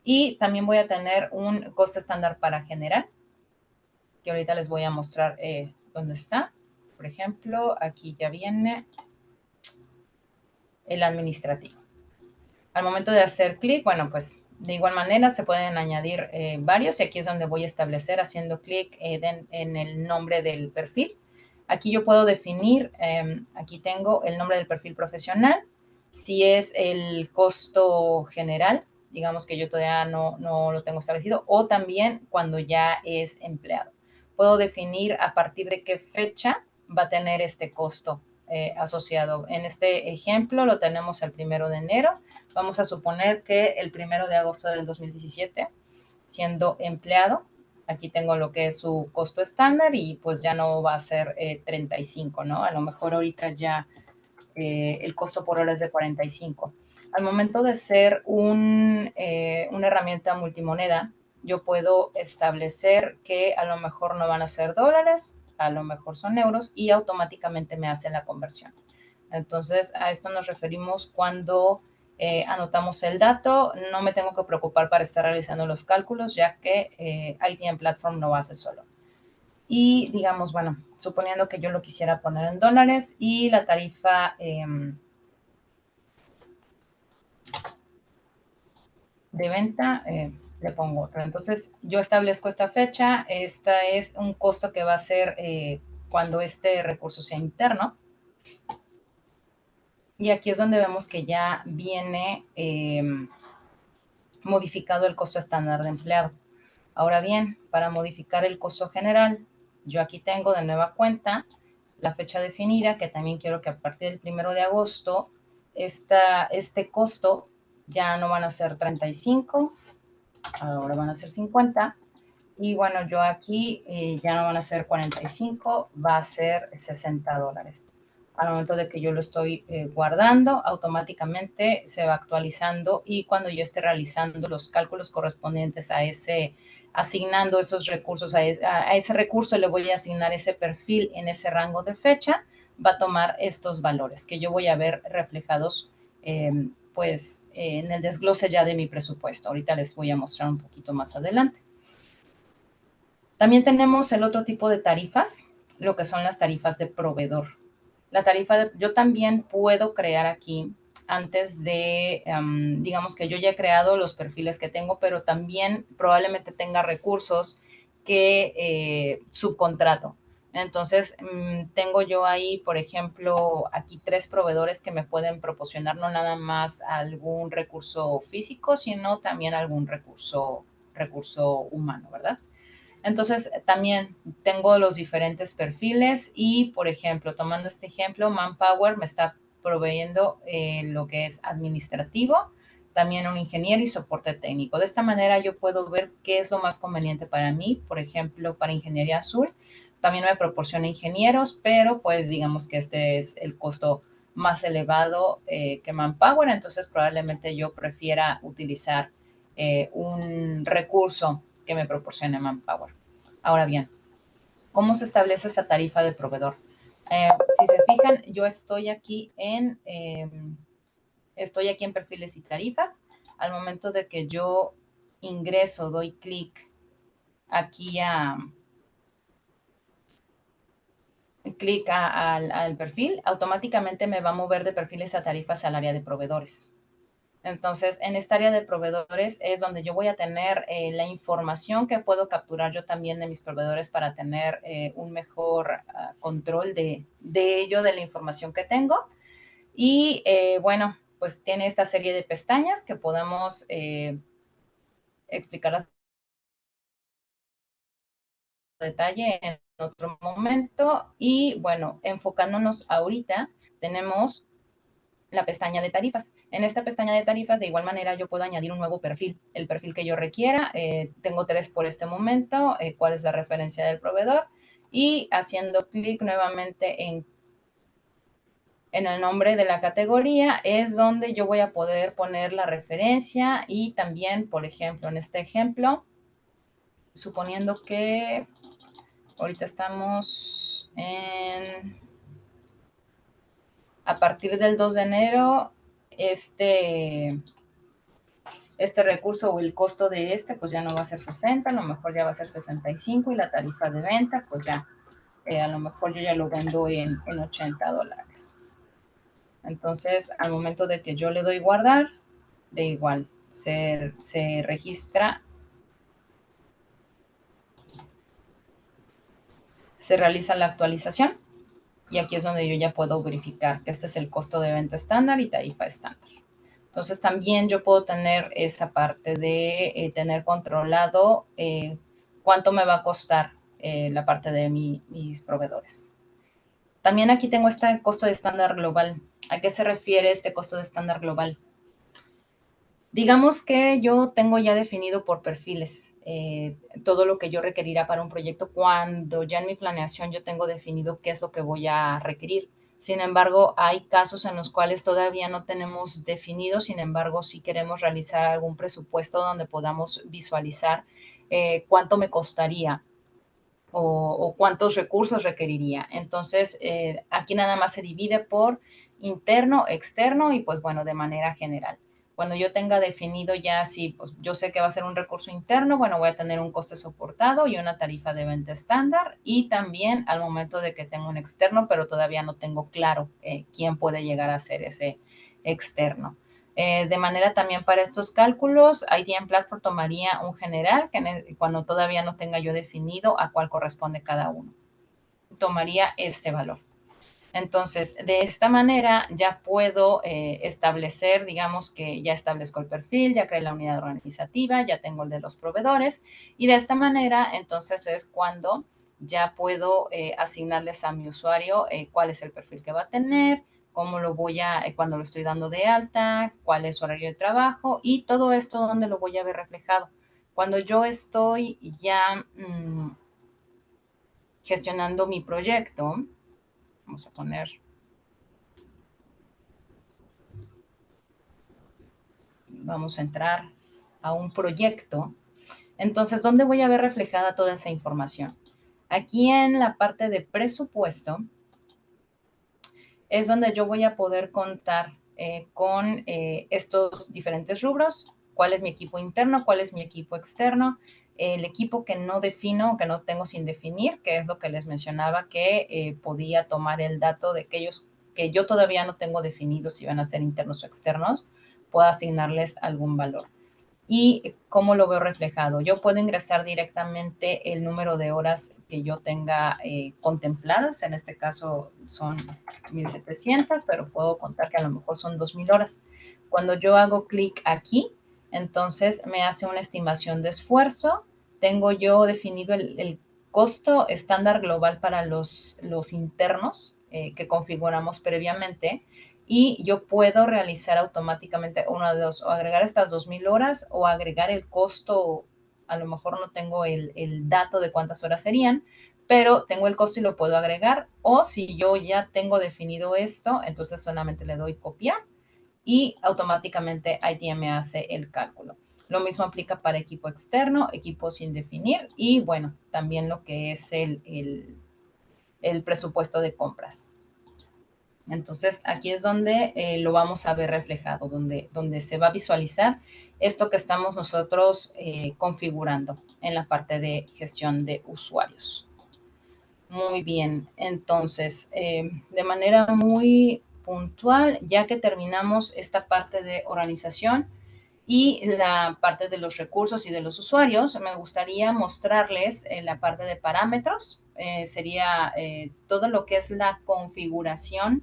Speaker 1: Y también voy a tener un costo estándar para general, que ahorita les voy a mostrar dónde está. Por ejemplo, aquí ya viene el administrativo. Al momento de hacer clic, bueno, pues de igual manera se pueden añadir varios y aquí es donde voy a establecer haciendo clic en el nombre del perfil. Aquí yo puedo definir, aquí tengo el nombre del perfil profesional, si es el costo general, digamos que yo todavía no lo tengo establecido, o también cuando ya es empleado. Puedo definir a partir de qué fecha va a tener este costo asociado. En este ejemplo lo tenemos el 1 de enero. Vamos a suponer que el 1 de agosto del 2017, siendo empleado, aquí tengo lo que es su costo estándar y pues ya no va a ser 35, ¿no? A lo mejor ahorita ya el costo por hora es de 45. Al momento de ser una herramienta multimoneda, yo puedo establecer que a lo mejor no van a ser dólares, a lo mejor son euros y automáticamente me hace la conversión. Entonces, a esto nos referimos cuando anotamos el dato. No me tengo que preocupar para estar realizando los cálculos, ya que ITM Platform lo hace solo. Y digamos, bueno, suponiendo que yo lo quisiera poner en dólares y la tarifa de venta, le pongo otra. Entonces, yo establezco esta fecha. Esta es un costo que va a ser cuando este recurso sea interno. Y aquí es donde vemos que ya viene modificado el costo estándar de empleado. Ahora bien, para modificar el costo general, yo aquí tengo de nueva cuenta la fecha definida, que también quiero que a partir del 1 de agosto este costo ya no van a ser 35, ahora van a ser 50. Y bueno, yo aquí ya no van a ser 45, va a ser $60. Al momento de que yo lo estoy guardando, automáticamente se va actualizando y cuando yo esté realizando los cálculos correspondientes a asignando esos recursos, a ese recurso le voy a asignar ese perfil en ese rango de fecha, va a tomar estos valores que yo voy a ver reflejados pues en el desglose ya de mi presupuesto. Ahorita les voy a mostrar un poquito más adelante. También tenemos el otro tipo de tarifas, lo que son las tarifas de proveedor. Yo también puedo crear aquí, antes de, digamos que yo ya he creado los perfiles que tengo, pero también probablemente tenga recursos que subcontrato. Entonces, tengo yo ahí, por ejemplo, aquí 3 proveedores que me pueden proporcionar no nada más algún recurso físico, sino también algún recurso humano, ¿verdad? Entonces, también tengo los diferentes perfiles y, por ejemplo, tomando este ejemplo, Manpower me está proveyendo lo que es administrativo, también un ingeniero y soporte técnico. De esta manera yo puedo ver qué es lo más conveniente para mí. Por ejemplo, para Ingeniería Azul también me proporciona ingenieros, pero pues digamos que este es el costo más elevado que Manpower, entonces probablemente yo prefiera utilizar un recurso que me proporcione Manpower. Ahora bien, ¿cómo se establece esa tarifa de proveedor? Si se fijan, yo estoy aquí en perfiles y tarifas. al momento de que yo ingreso, doy clic aquí al perfil, automáticamente me va a mover de perfiles a tarifas al área de proveedores. Entonces, en esta área de proveedores es donde yo voy a tener la información que puedo capturar yo también de mis proveedores para tener un mejor control de ello, de la información que tengo. Y bueno, pues tiene esta serie de pestañas que podemos explicarlas en detalle en otro momento. Y bueno, enfocándonos ahorita, tenemos la pestaña de tarifas. En esta pestaña de tarifas, de igual manera, yo puedo añadir un nuevo perfil, el perfil que yo requiera. Tengo 3 por este momento, cuál es la referencia del proveedor, y haciendo clic nuevamente en el nombre de la categoría es donde yo voy a poder poner la referencia y también, por ejemplo, en este ejemplo, suponiendo que ahorita estamos a partir del 2 de enero, este recurso o el costo de pues ya no va a ser 60, a lo mejor ya va a ser 65 y la tarifa de venta, pues ya, a lo mejor yo ya lo vendo en $80. Entonces, al momento de que yo le doy guardar, de igual, se registra, se realiza la actualización y aquí es donde yo ya puedo verificar que este es el costo de venta estándar y tarifa estándar. Entonces también yo puedo tener esa parte de tener controlado cuánto me va a costar la parte de mis proveedores. También aquí tengo este costo de estándar global. ¿A qué se refiere este costo de estándar global? Digamos que yo tengo ya definido por perfiles todo lo que yo requerirá para un proyecto cuando ya en mi planeación yo tengo definido qué es lo que voy a requerir. Sin embargo, hay casos en los cuales todavía no tenemos definido, sin embargo, si queremos realizar algún presupuesto donde podamos visualizar cuánto me costaría o cuántos recursos requeriría. Entonces, aquí nada más se divide por interno, externo y pues bueno, de manera general. Cuando yo tenga definido ya si pues yo sé que va a ser un recurso interno, bueno, voy a tener un coste soportado y una tarifa de venta estándar y también al momento de que tengo un externo, pero todavía no tengo claro quién puede llegar a ser ese externo. De manera también para estos cálculos, IDM Platform tomaría un general que cuando todavía no tenga yo definido a cuál corresponde cada uno. Tomaría este valor. Entonces, de esta manera ya puedo establecer, digamos que ya establezco el perfil, ya creé la unidad organizativa, ya tengo el de los proveedores y de esta manera entonces es cuando ya puedo asignarles a mi usuario cuál es el perfil que va a tener, cómo lo voy a, cuando lo estoy dando de alta, cuál es su horario de trabajo y todo esto donde lo voy a ver reflejado. Cuando yo estoy ya gestionando mi proyecto, vamos a poner, vamos a entrar a un proyecto. Entonces, ¿dónde voy a ver reflejada toda esa información? Aquí en la parte de presupuesto es donde yo voy a poder contar con estos diferentes rubros, cuál es mi equipo interno, cuál es mi equipo externo, el equipo que no defino, que no tengo sin definir, que es lo que les mencionaba, que podía tomar el dato de aquellos que yo todavía no tengo definidos si van a ser internos o externos, puedo asignarles algún valor. ¿Y cómo lo veo reflejado? Yo puedo ingresar directamente el número de horas que yo tenga contempladas, en este caso son 1,700, pero puedo contar que a lo mejor son 2,000 horas. Cuando yo hago clic aquí, entonces me hace una estimación de esfuerzo. Tengo yo definido el costo estándar global para los internos que configuramos previamente y yo puedo realizar automáticamente una de dos, o agregar estas 2,000 horas o agregar el costo, a lo mejor no tengo el dato de cuántas horas serían, pero tengo el costo y lo puedo agregar, o si yo ya tengo definido esto, entonces solamente le doy copiar y automáticamente ITM me hace el cálculo. Lo mismo aplica para equipo externo, equipo sin definir y bueno, también lo que es el presupuesto de compras. Entonces, aquí es donde lo vamos a ver reflejado, donde se va a visualizar esto que estamos nosotros configurando en la parte de gestión de usuarios. Muy bien, entonces, de manera muy puntual, ya que terminamos esta parte de organización y la parte de los recursos y de los usuarios, me gustaría mostrarles la parte de parámetros. Sería todo lo que es la configuración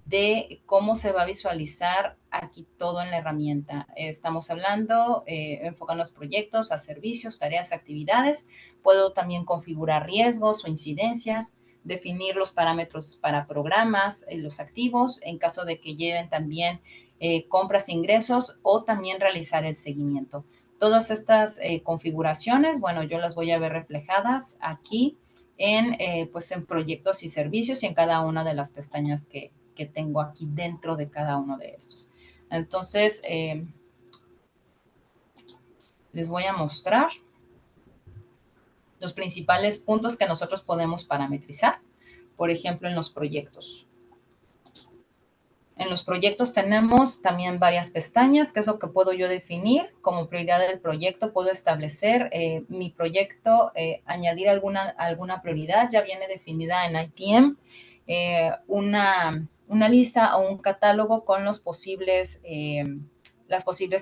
Speaker 1: de cómo se va a visualizar aquí todo en la herramienta. Estamos hablando, enfocan los proyectos a servicios, tareas, actividades. Puedo también configurar riesgos o incidencias, definir los parámetros para programas, los activos, en caso de que lleven también compras e ingresos, o también realizar el seguimiento. Todas estas configuraciones, bueno, yo las voy a ver reflejadas aquí pues en proyectos y servicios y en cada una de las pestañas que tengo aquí dentro de cada uno de estos. Entonces, les voy a mostrar los principales puntos que nosotros podemos parametrizar, por ejemplo, en los proyectos. En los proyectos tenemos también varias pestañas, que es lo que puedo yo definir como prioridad del proyecto. Puedo establecer mi proyecto, añadir alguna prioridad, ya viene definida en ITM, una lista o un catálogo con las posibles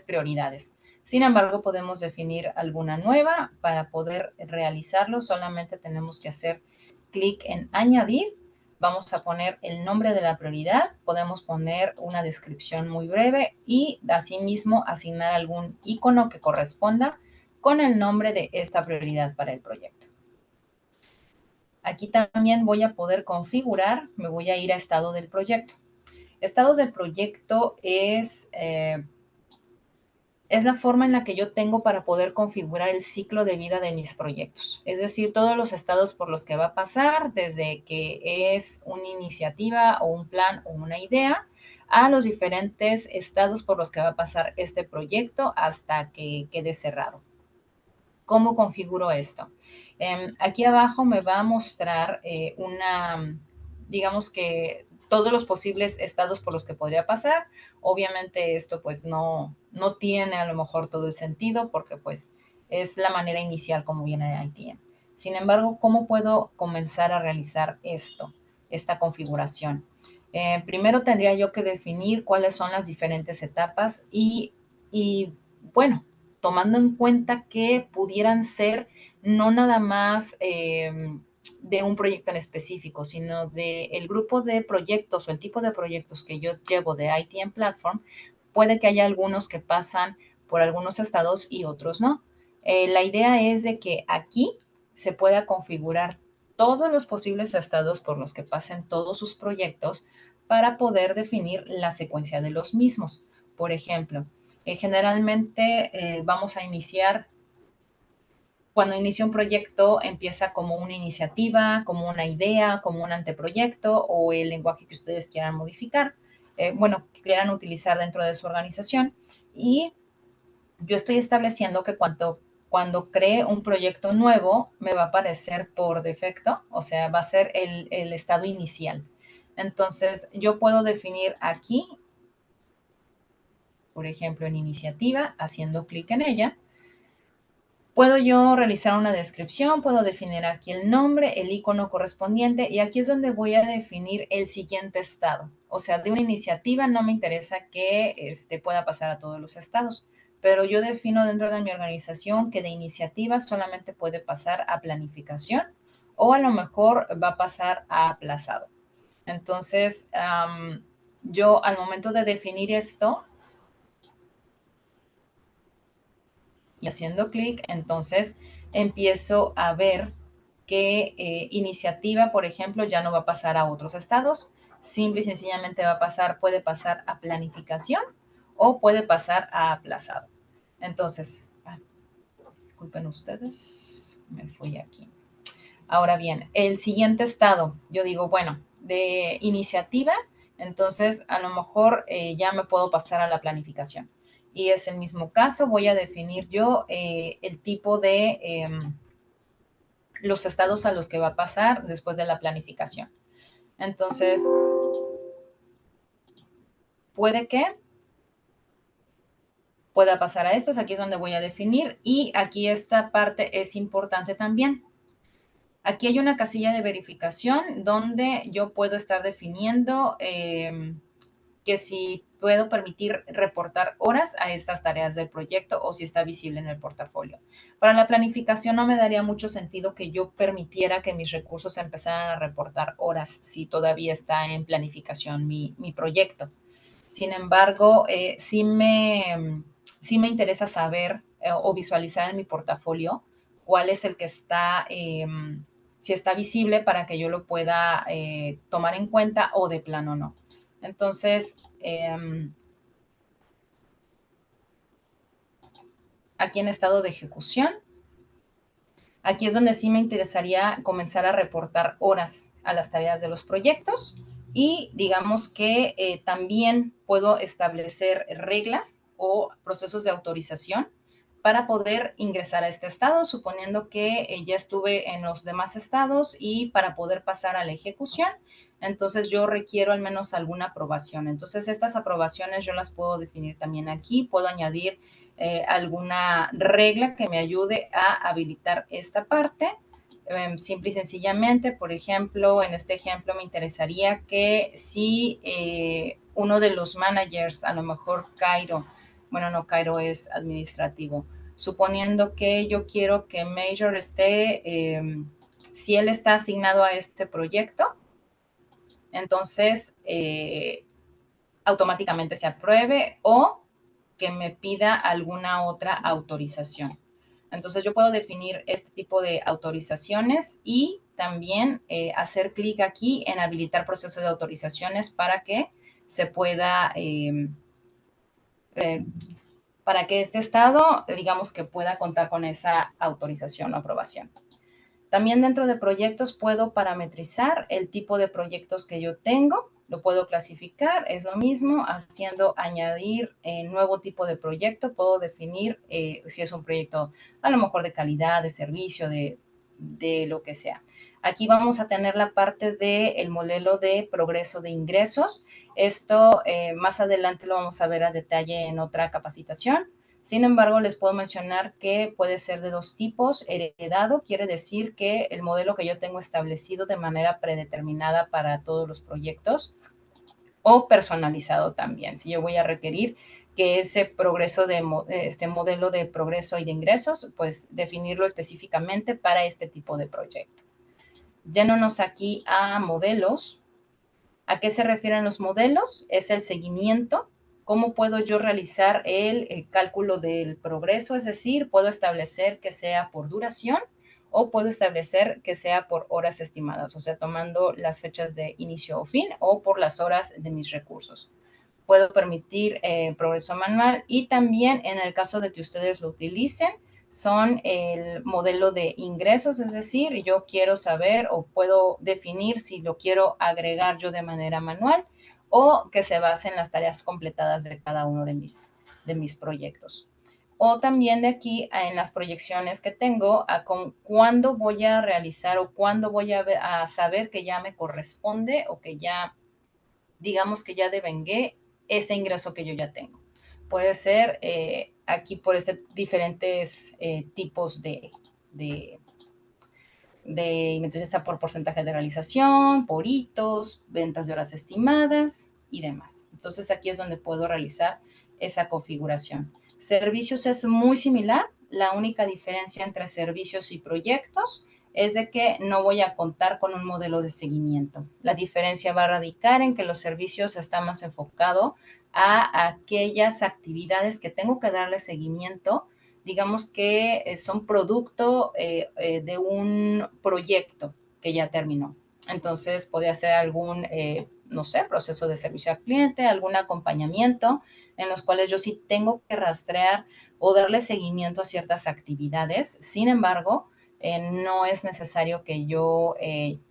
Speaker 1: prioridades. Sin embargo, podemos definir alguna nueva. Para poder realizarlo, solamente tenemos que hacer clic en añadir. Vamos a poner el nombre de la prioridad, podemos poner una descripción muy breve y asimismo asignar algún icono que corresponda con el nombre de esta prioridad para el proyecto. Aquí también voy a poder configurar, me voy a ir a estado del proyecto. Estado del proyecto es la forma en la que yo tengo para poder configurar el ciclo de vida de mis proyectos. Es decir, todos los estados por los que va a pasar, desde que es una iniciativa o un plan o una idea, a los diferentes estados por los que va a pasar este proyecto hasta que quede cerrado. ¿Cómo configuro esto? Aquí abajo me va a mostrar digamos que todos los posibles estados por los que podría pasar. Obviamente esto pues no tiene a lo mejor todo el sentido porque pues es la manera inicial como viene de ITM. Sin embargo, ¿cómo puedo comenzar a realizar esta configuración? Primero tendría yo que definir cuáles son las diferentes etapas y bueno, tomando en cuenta que pudieran ser no nada más de un proyecto en específico, sino del grupo de proyectos o el tipo de proyectos que yo llevo de ITM Platform, puede que haya algunos que pasan por algunos estados y otros no. La idea es de que aquí se pueda configurar todos los posibles estados por los que pasen todos sus proyectos para poder definir la secuencia de los mismos. Por ejemplo, generalmente vamos a iniciar, cuando inicia un proyecto, empieza como una iniciativa, como una idea, como un anteproyecto o el lenguaje que ustedes quieran modificar, que quieran utilizar dentro de su organización. Y yo estoy estableciendo que cuando cree un proyecto nuevo, me va a aparecer por defecto, o sea, va a ser el estado inicial. Entonces, yo puedo definir aquí, por ejemplo, en iniciativa, haciendo clic en ella. Puedo yo realizar una descripción, puedo definir aquí el nombre, el icono correspondiente, y aquí es donde voy a definir el siguiente estado. O sea, de una iniciativa no me interesa que pueda pasar a todos los estados, pero yo defino dentro de mi organización que de iniciativa solamente puede pasar a planificación o a lo mejor va a pasar a aplazado. Entonces, yo al momento de definir esto, y haciendo clic, entonces empiezo a ver que iniciativa, por ejemplo, ya no va a pasar a otros estados, simple y sencillamente puede pasar a planificación o puede pasar a aplazado. Entonces, disculpen ustedes, me fui aquí. Ahora bien, el siguiente estado, yo digo, bueno, de iniciativa, entonces a lo mejor ya me puedo pasar a la planificación. Y es el mismo caso, voy a definir yo el tipo de los estados a los que va a pasar después de la planificación. Entonces, puede que pueda pasar a estos. Aquí es donde voy a definir y aquí esta parte es importante también. Aquí hay una casilla de verificación donde yo puedo estar definiendo que si puedo permitir reportar horas a estas tareas del proyecto o si está visible en el portafolio. Para la planificación no me daría mucho sentido que yo permitiera que mis recursos empezaran a reportar horas si todavía está en planificación mi proyecto. Sin embargo, sí me interesa saber o visualizar en mi portafolio cuál es el que está, si está visible para que yo lo pueda tomar en cuenta o de plano no. Entonces, aquí en estado de ejecución, aquí es donde sí me interesaría comenzar a reportar horas a las tareas de los proyectos y digamos que también puedo establecer reglas o procesos de autorización para poder ingresar a este estado, suponiendo que ya estuve en los demás estados y para poder pasar a la ejecución, entonces yo requiero al menos alguna aprobación. Entonces estas aprobaciones yo las puedo definir también aquí, puedo añadir alguna regla que me ayude a habilitar esta parte. Simple y sencillamente, por ejemplo, en este ejemplo me interesaría que si uno de los managers, a lo mejor Cairo, bueno, no, Cairo es administrativo, suponiendo que yo quiero que Major esté, si él está asignado a este proyecto, entonces automáticamente se apruebe o que me pida alguna otra autorización. Entonces yo puedo definir este tipo de autorizaciones y también hacer clic aquí en habilitar proceso de autorizaciones para que se pueda, para que este estado, digamos que pueda contar con esa autorización o aprobación. También dentro de proyectos puedo parametrizar el tipo de proyectos que yo tengo, lo puedo clasificar, es lo mismo, haciendo añadir nuevo tipo de proyecto, puedo definir si es un proyecto a lo mejor de calidad, de servicio, de lo que sea. Aquí vamos a tener la parte del modelo de progreso de ingresos. Esto más adelante lo vamos a ver a detalle en otra capacitación. Sin embargo, les puedo mencionar que puede ser de dos tipos. Heredado quiere decir que el modelo que yo tengo establecido de manera predeterminada para todos los proyectos o personalizado también. Si yo voy a requerir que ese progreso de este modelo de progreso y de ingresos, pues definirlo específicamente para este tipo de proyecto. Yéndonos aquí a modelos. ¿A qué se refieren los modelos? Es el seguimiento. ¿Cómo puedo yo realizar el cálculo del progreso? Es decir, puedo establecer que sea por duración o puedo establecer que sea por horas estimadas, o sea, tomando las fechas de inicio o fin o por las horas de mis recursos. Puedo permitir progreso manual y también en el caso de que ustedes lo utilicen, son el modelo de ingresos, es decir, yo quiero saber o puedo definir si lo quiero agregar yo de manera manual o que se base en las tareas completadas de cada uno de mis proyectos. O también de aquí en las proyecciones que tengo a con cuándo voy a realizar o cuándo voy a saber que ya me corresponde o que ya, digamos que ya devengué ese ingreso que yo ya tengo. Puede ser aquí por diferentes tipos entonces sea por porcentaje de realización, por hitos, ventas de horas estimadas y demás. Entonces aquí es donde puedo realizar esa configuración. Servicios es muy similar. La única diferencia entre servicios y proyectos es de que no voy a contar con un modelo de seguimiento. La diferencia va a radicar en que los servicios están más enfocados a aquellas actividades que tengo que darle seguimiento, digamos que son producto de un proyecto que ya terminó. Entonces, podría ser algún, no sé, proceso de servicio al cliente, algún acompañamiento en los cuales yo sí tengo que rastrear o darle seguimiento a ciertas actividades. Sin embargo, no es necesario que yo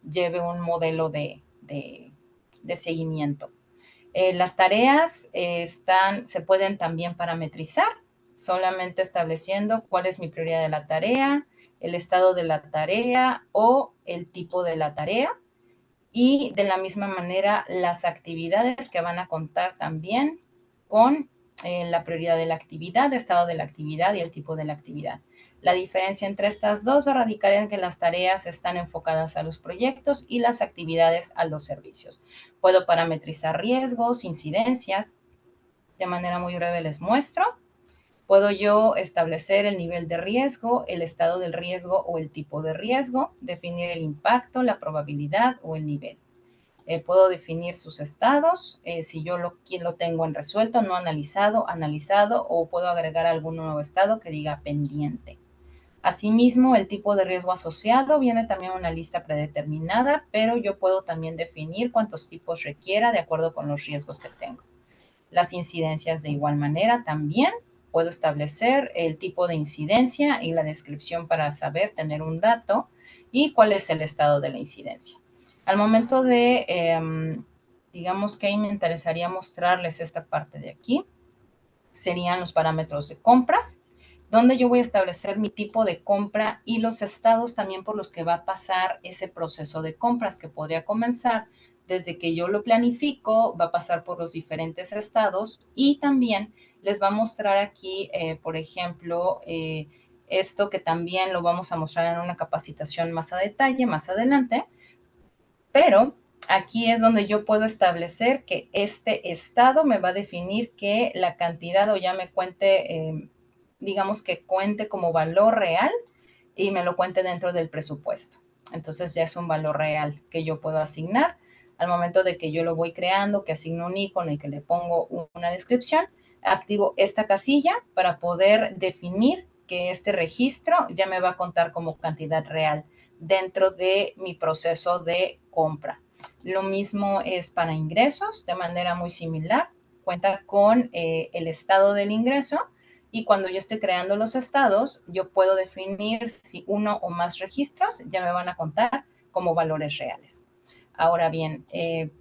Speaker 1: lleve un modelo de seguimiento. Las tareas se pueden también parametrizar, solamente estableciendo cuál es mi prioridad de la tarea, el estado de la tarea o el tipo de la tarea. y de la misma manera las actividades que van a contar también con la prioridad de la actividad, estado de la actividad y el tipo de la actividad. La diferencia entre estas dos va a radicar en que las tareas están enfocadas a los proyectos y las actividades a los servicios. Puedo parametrizar riesgos, incidencias. De manera muy breve les muestro. Puedo yo establecer el nivel de riesgo, el estado del riesgo o el tipo de riesgo, definir el impacto, la probabilidad o el nivel. Puedo definir sus estados, si yo lo tengo en resuelto, no analizado, analizado, o puedo agregar algún nuevo estado que diga pendiente. Asimismo, el tipo de riesgo asociado viene también una lista predeterminada, pero yo puedo también definir cuántos tipos requiera de acuerdo con los riesgos que tengo. Las incidencias de igual manera también. Puedo establecer el tipo de incidencia y la descripción para saber tener un dato y cuál es el estado de la incidencia. Al momento de, digamos que ahí me interesaría mostrarles esta parte de aquí, serían los parámetros de compras, donde yo voy a establecer mi tipo de compra y los estados también por los que va a pasar ese proceso de compras, que podría comenzar desde que yo lo planifico, va a pasar por los diferentes estados y también les va a mostrar aquí, por ejemplo, esto que también lo vamos a mostrar en una capacitación más a detalle, más adelante, pero aquí es donde yo puedo establecer que este estado me va a definir que la cantidad o ya me cuente, digamos que cuente como valor real y me lo cuente dentro del presupuesto. Entonces ya es un valor real que yo puedo asignar. Al momento de que yo lo voy creando, que asigno un icono y que le pongo una descripción, activo esta casilla para poder definir que este registro ya me va a contar como cantidad real dentro de mi proceso de compra. Lo mismo es para ingresos, de manera muy similar. Cuenta con el estado del ingreso y cuando yo estoy creando los estados, yo puedo definir si uno o más registros ya me van a contar como valores reales. Ahora bien,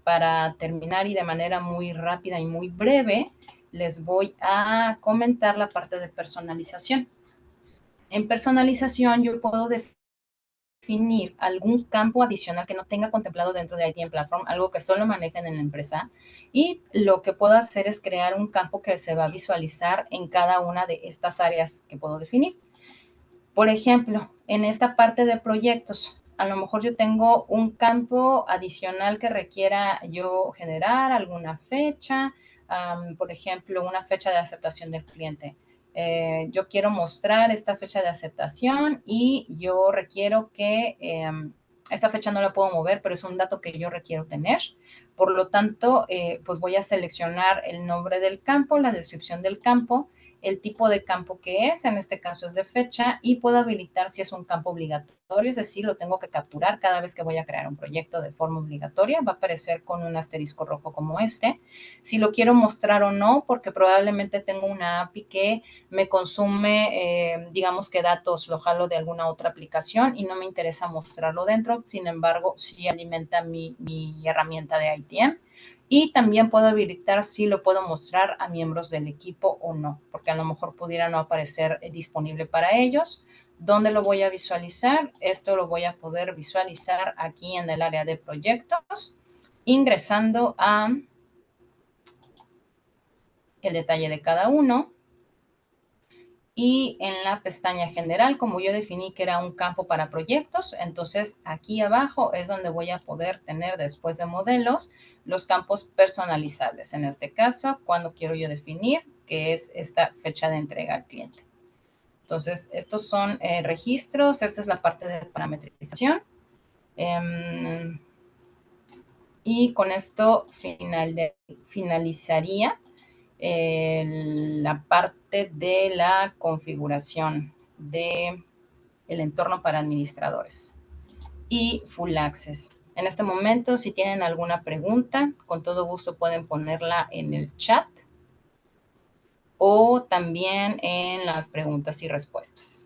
Speaker 1: para terminar y de manera muy rápida y muy breve, les voy a comentar la parte de personalización. En personalización yo puedo definir algún campo adicional que no tenga contemplado dentro de ITM Platform, algo que solo manejen en la empresa, y lo que puedo hacer es crear un campo que se va a visualizar en cada una de estas áreas que puedo definir. Por ejemplo, en esta parte de proyectos, a lo mejor yo tengo un campo adicional que requiera yo generar alguna fecha, por ejemplo, una fecha de aceptación del cliente. Yo quiero mostrar esta fecha de aceptación y yo requiero que esta fecha no la puedo mover, pero es un dato que yo requiero tener. Por lo tanto, pues voy a seleccionar el nombre del campo, la descripción del campo, el tipo de campo que es, en este caso es de fecha, y puedo habilitar si es un campo obligatorio, es decir, lo tengo que capturar cada vez que voy a crear un proyecto de forma obligatoria, va a aparecer con un asterisco rojo como este. Si lo quiero mostrar o no, porque probablemente tengo una API que me consume, digamos que datos lo jalo de alguna otra aplicación y no me interesa mostrarlo dentro, sin embargo, sí alimenta mi herramienta de ITM. Y también puedo habilitar si lo puedo mostrar a miembros del equipo o no, porque a lo mejor pudiera no aparecer disponible para ellos. ¿Dónde lo voy a visualizar? Esto lo voy a poder visualizar aquí en el área de proyectos, ingresando a el detalle de cada uno. Y en la pestaña general, como yo definí que era un campo para proyectos, entonces aquí abajo es donde voy a poder tener después de modelos los campos personalizables. En este caso, cuando quiero yo definir que es esta fecha de entrega al cliente. Entonces, estos son registros. Esta es la parte de parametrización. Y con esto finalizaría la parte de la configuración del entorno para administradores y Full Access. En este momento, si tienen alguna pregunta, con todo gusto pueden ponerla en el chat o también en las preguntas y respuestas.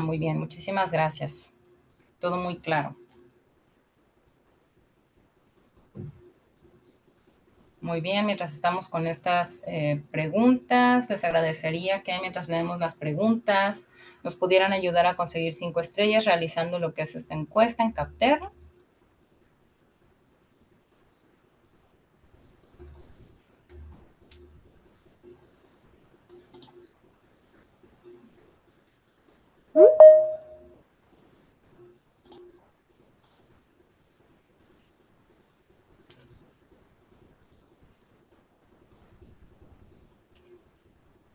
Speaker 1: Muy bien, muchísimas gracias. Todo muy claro. Muy bien, mientras estamos con estas preguntas, les agradecería que mientras leemos las preguntas nos pudieran ayudar a conseguir 5 estrellas realizando lo que es esta encuesta en Capter.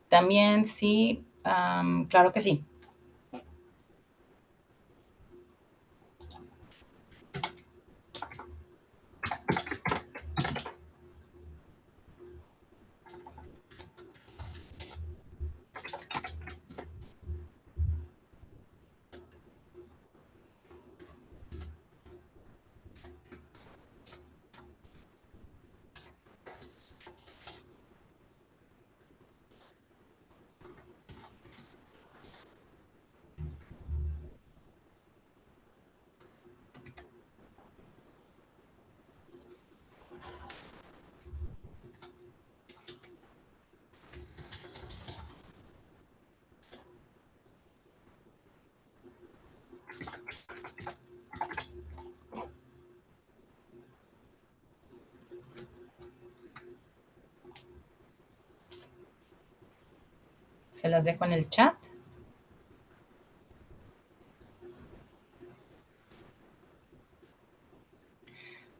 Speaker 1: También sí, claro que sí. Se las dejo en el chat.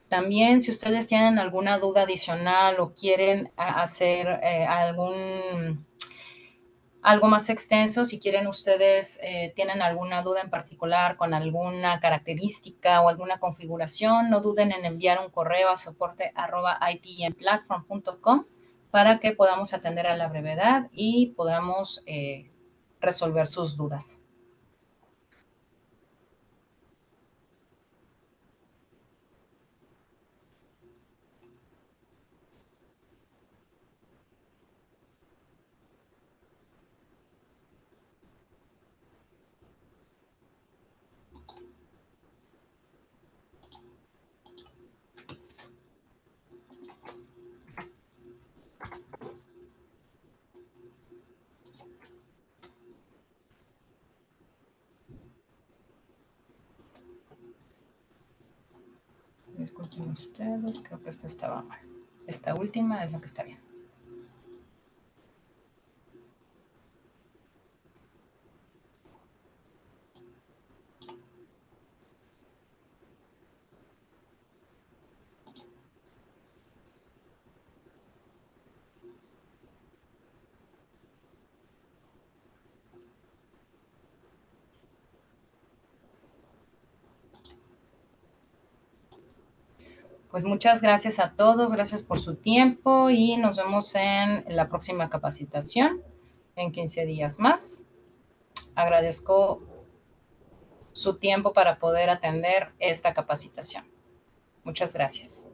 Speaker 1: También, si ustedes tienen alguna duda adicional o quieren hacer algo más extenso, si quieren ustedes, tienen alguna duda en particular con alguna característica o alguna configuración, no duden en enviar un correo a soporte@itmplatform.com para que podamos atender a la brevedad y podamos resolver sus dudas. Disculpen ustedes, creo que esta estaba mal. Esta última es la que está bien. Pues muchas gracias a todos, gracias por su tiempo y nos vemos en la próxima capacitación en 15 días más. Agradezco su tiempo para poder atender esta capacitación. Muchas gracias.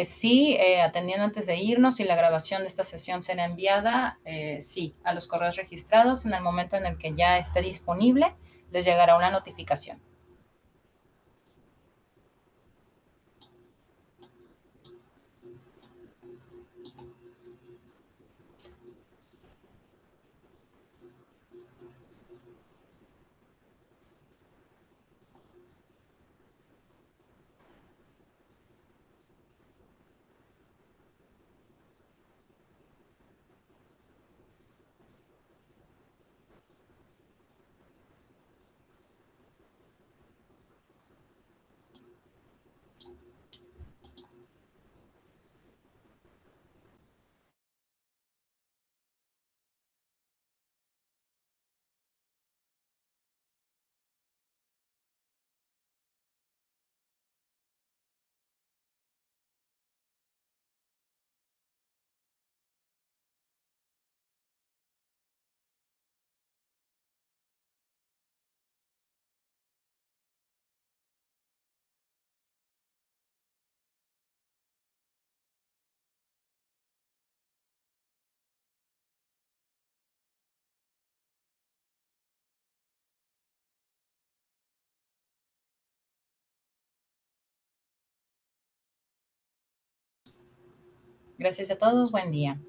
Speaker 1: Sí, atendiendo antes de irnos y la grabación de esta sesión será enviada, sí, a los correos registrados. En el momento en el que ya esté disponible, les llegará una notificación. Gracias a todos, buen día.